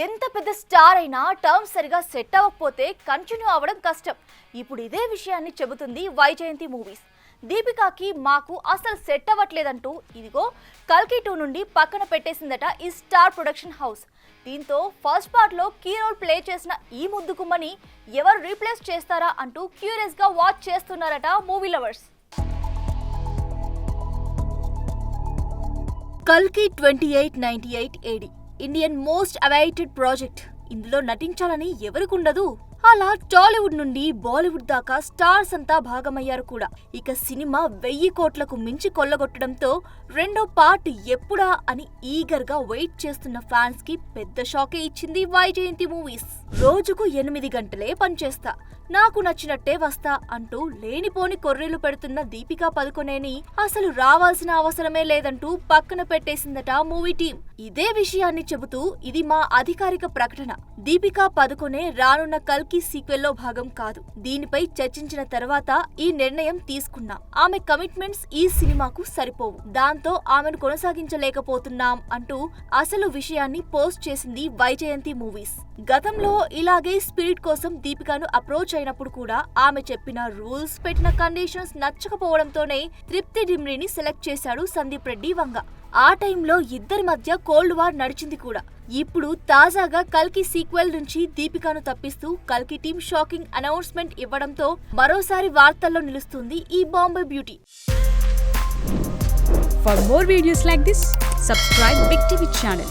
ఎంత పెద్ద స్టార్ అయినా టర్మ్స్ సరిగా సెట్ అవ్వకపోతే కంటిన్యూ అవ్వడం కష్టం. ఇప్పుడు ఇదే విషయాన్ని చెబుతుంది వైజయంతి మూవీస్. దీపికాకి మాకు అసలు సెట్ అవ్వట్లేదంటూ ఇదిగో కల్కి 2 నుండి పక్కన పెట్టేసిందట ఈ స్టార్ ప్రొడక్షన్ హౌస్. దీంతో ఫస్ట్ పార్ట్ లో కీ రోల్ ప్లే చేసిన ఈ ముద్దుగుమ్మని ఎవరు రీప్లేస్ చేస్తారా అంటూ క్యూరియస్ గా వాచ్ చేస్తున్నారట మూవీ లవర్స్. కల్కి 2898 AD Indian most awaited project. ఇందులో నటించాలని ఎవరికుండదు. అలా టాలీవుడ్ నుండి బాలీవుడ్ దాకా స్టార్స్ అంతా భాగమయ్యారు కూడా. ఇక సినిమా 1000 కోట్లకు మించి కొల్లగొట్టడంతో రెండో పార్ట్ ఎప్పుడా అని ఈగర్ గా వెయిట్ చేస్తున్న ఫ్యాన్స్ కి పెద్ద షాకే ఇచ్చింది వైజయంతి మూవీస్. రోజుకు 8 గంటలే పనిచేస్తా, నాకు నచ్చినట్టే వస్తా అంటూ లేనిపోని కొర్రీలు పెడుతున్న దీపికా పదుకొనేని అసలు రావాల్సిన అవసరమే లేదంటూ పక్కన పెట్టేసిందట మూవీ టీం. ఇదే విషయాన్ని చెబుతూ ఇది మా అధికారిక ప్రకటన. దీపికా పదుకొనే రానున్న కల్కి సీక్వెల్ లో భాగం కాదు. దీనిపై చర్చించిన తర్వాత ఈ నిర్ణయం తీసుకున్నాం. ఆమె కమిట్మెంట్స్ ఈ సినిమాకు సరిపోవు, దాంతో ఆమెను కొనసాగించలేకపోతున్నాం అంటూ అసలు విషయాన్ని పోస్ట్ చేసింది వైజయంతి మూవీస్. గతంలో ఇలాగే స్పిరిట్ కోసం దీపికాను అప్రోచ్ అయినప్పుడు కూడా ఆమె చెప్పిన రూల్స్, పెట్టిన కండిషన్స్ నచ్చకపోవడంతోనే తృప్తి డిమ్రీని సెలెక్ట్ చేశాడు సందీప్ రెడ్డి వంగ. ఆ టైంలో ఇద్దరి మధ్య కోల్డ్ వార్ నడిచింది కూడా. ఇప్పుడు తాజాగా కల్కి సీక్వెల్ నుంచి దీపికాను తప్పిస్తూ కల్కి టీం షాకింగ్ అనౌన్స్మెంట్ ఇవ్వడంతో మరోసారి వార్తల్లో నిలుస్తుంది ఈ Bombay beauty. For more videos like this, subscribe Big TV channel.